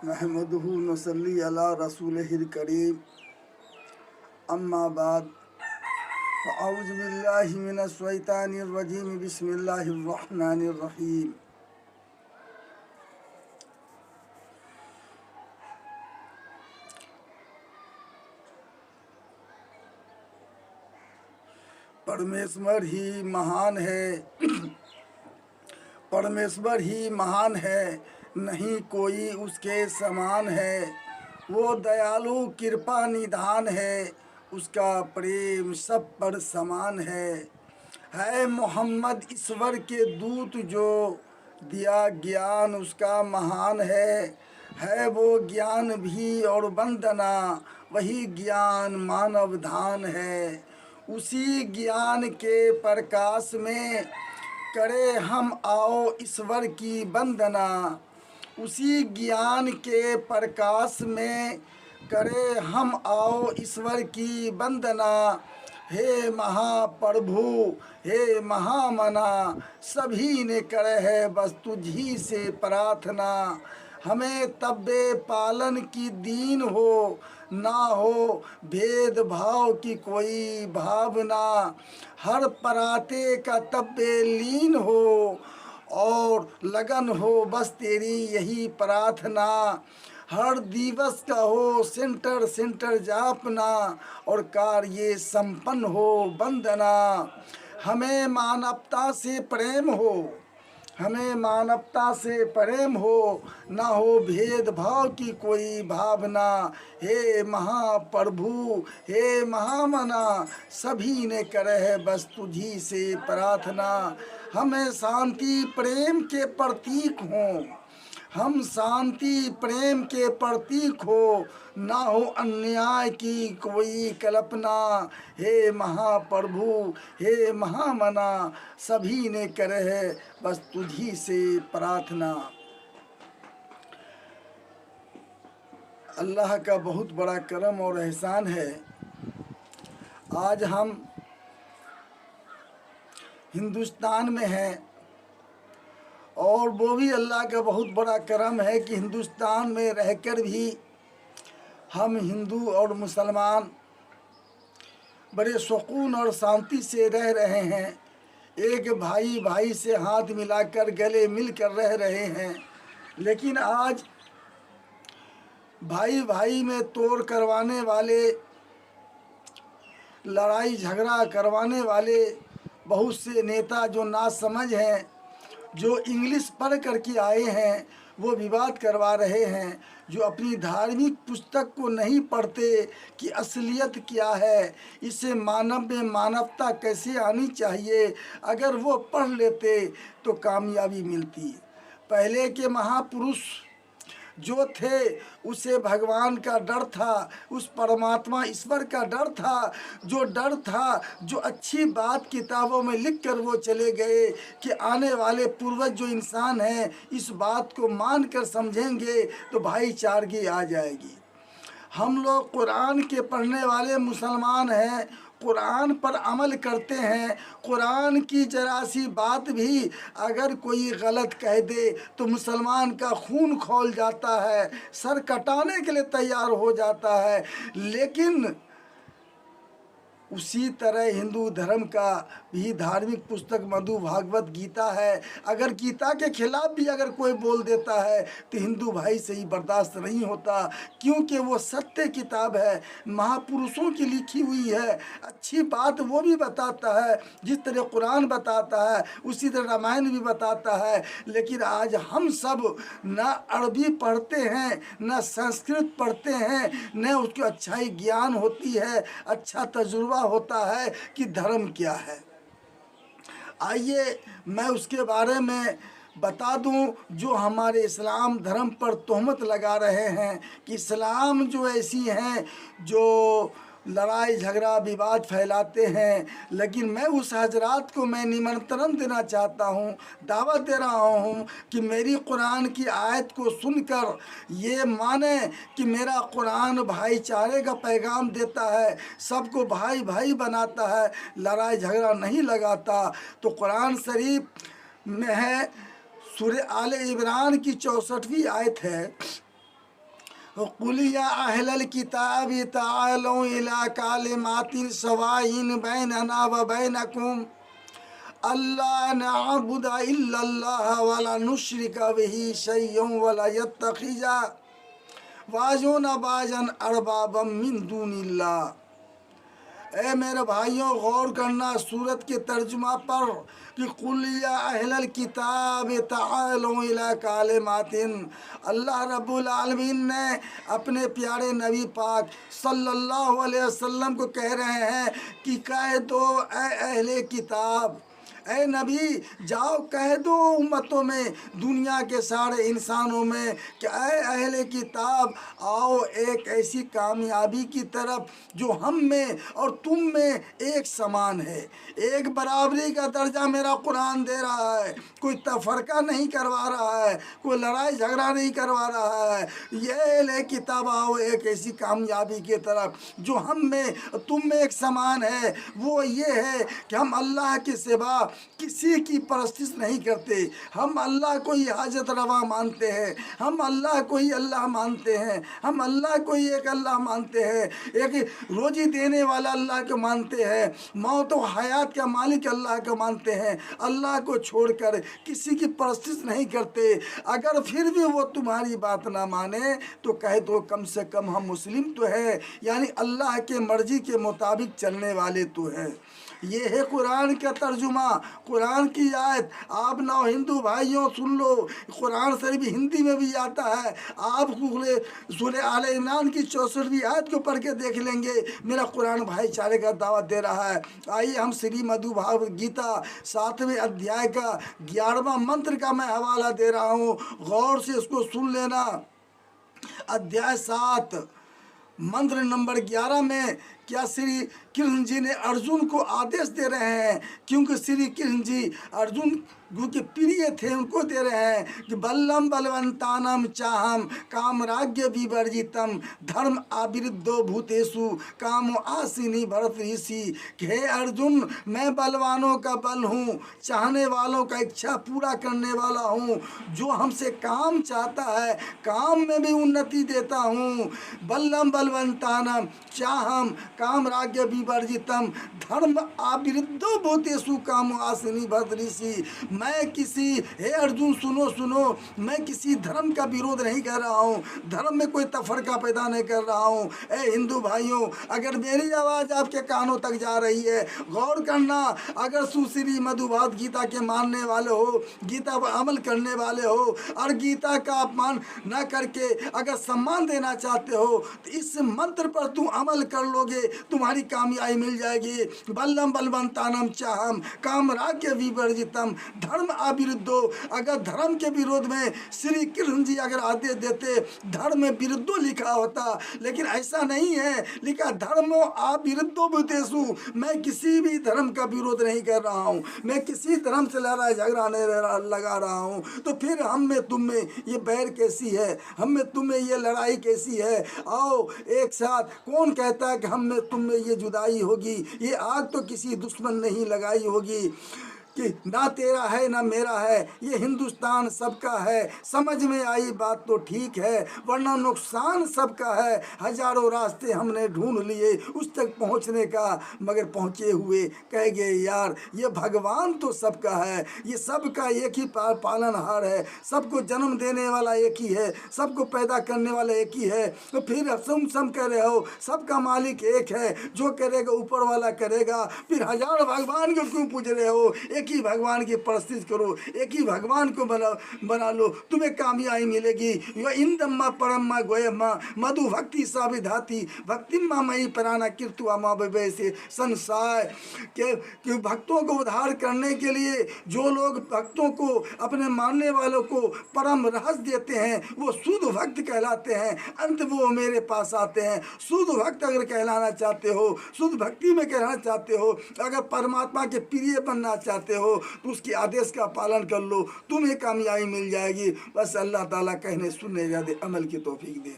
नहमदुहु नसल्ली अला रसूलिहिल करीम अम्मा बाद फ़अऊज़ु बिल्लाहि मिनश शैतानिर रजीम बिस्मिल्लाहिर रहमानिर रहीम। परमेश्वर ही महान है, परमेश्वर ही महान है, नहीं कोई उसके समान है। वो दयालु कृपा निधान है, उसका प्रेम सब पर समान है मोहम्मद ईश्वर के दूत जो दिया ज्ञान उसका महान है वो ज्ञान भी और वंदना वही ज्ञान मानव धान है। उसी ज्ञान के प्रकाश में करे हम आओ ईश्वर की वंदना। उसी ज्ञान के प्रकाश में करे हम आओ ईश्वर की वंदना। हे महाप्रभु हे महामना, सभी ने करे है बस तुझी से प्रार्थना। हमें तब्बे पालन की दीन हो, ना हो भेदभाव की कोई भावना। हर पराते का तब्बे लीन हो और लगन हो बस तेरी यही प्रार्थना। हर दिवस का हो सेंटर सेंटर जापना और कार्य संपन्न हो वंदना। हमें मानवता से प्रेम हो, हमें मानवता से प्रेम हो, ना हो भेदभाव की कोई भावना। हे महाप्रभु हे महामना, सभी ने करे है बस तुझी से प्रार्थना। हमें शांति प्रेम के प्रतीक हों, हम शांति प्रेम के प्रतीक हो, ना हो अन्याय की कोई कल्पना। हे महाप्रभु हे महामना, सभी ने करे है बस तुझी से प्रार्थना। अल्लाह का बहुत बड़ा करम और एहसान है, आज हम हिंदुस्तान में हैं और वो भी अल्लाह का बहुत बड़ा करम है कि हिंदुस्तान में रहकर भी हम हिंदू और मुसलमान बड़े सुकून और शांति से रह रहे हैं। एक भाई भाई से हाथ मिलाकर गले मिलकर रह रहे हैं। लेकिन आज भाई भाई में तोड़ करवाने वाले, लड़ाई झगड़ा करवाने वाले बहुत से नेता जो नासमझ हैं, जो इंग्लिश पढ़ करके आए हैं, वो विवाद करवा रहे हैं। जो अपनी धार्मिक पुस्तक को नहीं पढ़ते कि असलियत क्या है, इससे मानव में मानवता कैसे आनी चाहिए, अगर वो पढ़ लेते तो कामयाबी मिलती। पहले के महापुरुष जो थे उसे भगवान का डर था, उस परमात्मा ईश्वर का डर था। जो डर था, जो अच्छी बात किताबों में लिख कर वो चले गए कि आने वाले पूर्वज जो इंसान हैं इस बात को मान कर समझेंगे तो भाईचारगी आ जाएगी। हम लोग कुरान के पढ़ने वाले मुसलमान हैं, कुरान पर अमल करते हैं। कुरान की जरा सी बात भी अगर कोई गलत कह दे तो मुसलमान का खून खौल जाता है, सर कटाने के लिए तैयार हो जाता है। लेकिन उसी तरह हिंदू धर्म का भी धार्मिक पुस्तक मधु भागवत गीता है। अगर गीता के खिलाफ भी अगर कोई बोल देता है तो हिंदू भाई से ही बर्दाश्त नहीं होता, क्योंकि वो सत्य किताब है, महापुरुषों की लिखी हुई है। अच्छी बात वो भी बताता है, जिस तरह कुरान बताता है उसी तरह रामायण भी बताता है। लेकिन आज हम सब न अरबी पढ़ते हैं, न संस्कृत पढ़ते हैं, न उसकी अच्छाई ज्ञान होती है, अच्छा तजुर्बा होता है कि धर्म क्या है। आइए मैं उसके बारे में बता दूं। जो हमारे इस्लाम धर्म पर तोहमत लगा रहे हैं कि इस्लाम जो ऐसी हैं जो लड़ाई झगड़ा विवाद फैलाते हैं। लेकिन मैं उस हजरात को मैं निमंत्रण देना चाहता हूँ, दावत दे रहा हूँ कि मेरी कुरान की आयत को सुनकर ये माने कि मेरा कुरान भाईचारे का पैगाम देता है, सबको भाई भाई बनाता है, लड़ाई झगड़ा नहीं लगाता। तो कुरान शरीफ में है, सूरह आले इमरान की 64वीं आयत है, कुल या अहलल किताब तालू इला कालिमातिन सवाइन बैनना व बैनकुम अल्ला नअबुदा इल्लल्लाह वला नुश्रिका बिही शय्यन वला यत्तखिजा वाजुन बाजन अरबाबम मिन दूनिल्लाह। ए मेरे भाइयों, गौर करना सूरत के तर्जुमा पर कि कुल या अहलल किताब तालू इला कालिमातिन। अल्लाह रब्बुल आलमीन ने अपने प्यारे नबी पाक सल्लल्लाहु अलैहि वसल्लम को कह रहे हैं कि कह दो ए अहले किताब, ऐ नबी जाओ कह दो उम्मतों में, दुनिया के सारे इंसानों में कि ऐ अहले किताब आओ एक ऐसी कामयाबी की तरफ जो हम में और तुम में एक समान है। एक बराबरी का दर्जा मेरा कुरान दे रहा है, कोई तफरका नहीं करवा रहा है, कोई लड़ाई झगड़ा नहीं करवा रहा है। ये अहले किताब आओ एक ऐसी कामयाबी की तरफ जो हम में तुम में एक समान है। वो ये है कि हम अल्लाह के सिवा किसी की परस्तिश नहीं करते, हम अल्लाह को ही हाजत रवा मानते हैं, हम अल्लाह को ही अल्लाह मानते हैं, हम अल्लाह को ही एक अल्लाह मानते हैं, एक रोजी देने वाला अल्लाह को मानते हैं, मौत और हयात का मालिक अल्लाह को मानते हैं। अल्लाह को छोड़कर किसी की परस्तिश नहीं करते। अगर फिर भी वो तुम्हारी बात ना माने तो कह दो कम से कम हम मुस्लिम तो है, यानी अल्लाह के मर्जी के मुताबिक चलने वाले तो है। ये है कुरान का तर्जुमा, कुरान की आयत। आप नौ हिंदू भाइयों सुन लो, कुरान शरीफ हिंदी में भी आता है। आप सूरह आले इमरान की 64वीं आयत को पढ़ के देख लेंगे। मेरा कुरान भाईचारे का दावत दे रहा है। आइए हम श्री मधु भागवत गीता 7वें अध्याय का 11वां मंत्र का मैं हवाला दे रहा हूँ, गौर से इसको सुन लेना। अध्याय 7 मंत्र नंबर 11 में क्या श्री कृष्ण जी ने अर्जुन को आदेश दे रहे हैं, क्योंकि श्री कृष्ण जी अर्जुन के प्रिय थे, उनको दे रहे हैं कि बल्लम बलवंतानम चाहम कामराज्य विवर्जितम धर्म आविरुद्धो भूतेषु कामो आसिनी भरत ऋषि। हे अर्जुन, मैं बलवानों का बल हूँ, चाहने वालों का इच्छा पूरा करने वाला हूँ, जो हमसे काम चाहता है काम में भी उन्नति देता हूँ। बल्लम बलवंतानम चाहम कामराज्य विवर्जितम धर्म आविरुद्धो भूतेषु कामो आसिनी भरत ऋषि। मैं किसी, हे अर्जुन सुनो सुनो, मैं किसी धर्म का विरोध नहीं कर रहा हूँ, धर्म में कोई तफरका पैदा नहीं कर रहा हूँ। ए हिंदू भाइयों, अगर मेरी आवाज़ आपके कानों तक जा रही है, गौर करना। अगर सुश्री मधुभात गीता के मानने वाले हो, गीता पर अमल करने वाले हो और गीता का अपमान न करके अगर सम्मान देना चाहते हो तो इस मंत्र पर तुम अमल कर लोगे, तुम्हारी कामयाबी मिल जाएगी। बल्लम बलवंतानम चाहम कामराज्य विवर्जितम धर्म अविरुद्धो। अगर धर्म के विरोध में श्री कृष्ण जी अगर आदेश देते, धर्म में विरुद्धो लिखा होता, लेकिन ऐसा नहीं है, लिखा धर्मो अविरुद्धो भूतेषु। मैं किसी भी धर्म का विरोध नहीं कर रहा हूँ, मैं किसी धर्म से लड़ाई झगड़ा नहीं लगा रहा हूँ। तो फिर हम में तुम में ये बैर कैसी है, हम में तुम में ये लड़ाई कैसी है? आओ एक साथ, कौन कहता है कि हम में तुम में ये जुदाई होगी? ये आग तो किसी दुश्मन ने ही लगाई होगी कि ना तेरा है ना मेरा है, ये हिंदुस्तान सबका है। समझ में आई बात तो ठीक है, वरना नुकसान सबका है। हजारों रास्ते हमने ढूंढ लिए उस तक पहुंचने का, मगर पहुंचे हुए कह गए यार ये भगवान तो सबका है, ये सबका एक ही पालनहार है, सबको जन्म देने वाला एक ही है, सबको पैदा करने वाला एक ही है। तो फिर तुम कह रहे हो सबका मालिक एक है, जो करेगा ऊपर वाला करेगा, फिर हजार भगवान को क्यों पूछ रहे हो? एक एक ही भगवान की परस्तिश करो, एक ही भगवान को बना लो, तुम्हें कामयाबी मिलेगी। यो इंदम्मा परम्मा गोयम्मा मधु भक्ति साविधाती भक्ति मई प्राणा कीर्तुआ माँ से संसार के भक्तों को उद्धार करने के लिए जो लोग भक्तों को, अपने मानने वालों को परम रहस्य देते हैं, वो शुद्ध भक्त कहलाते हैं। अंत वो मेरे पास आते हैं। शुद्ध भक्त अगर कहलाना चाहते हो, शुद्ध भक्ति में कहलाना चाहते हो, अगर परमात्मा के प्रिय बनना चाहते हो, तो उसके आदेश का पालन कर लो, तुम्हें कामयाबी मिल जाएगी। बस अल्लाह ताला कहने सुनने ज़्यादा अमल की तौफीक दे।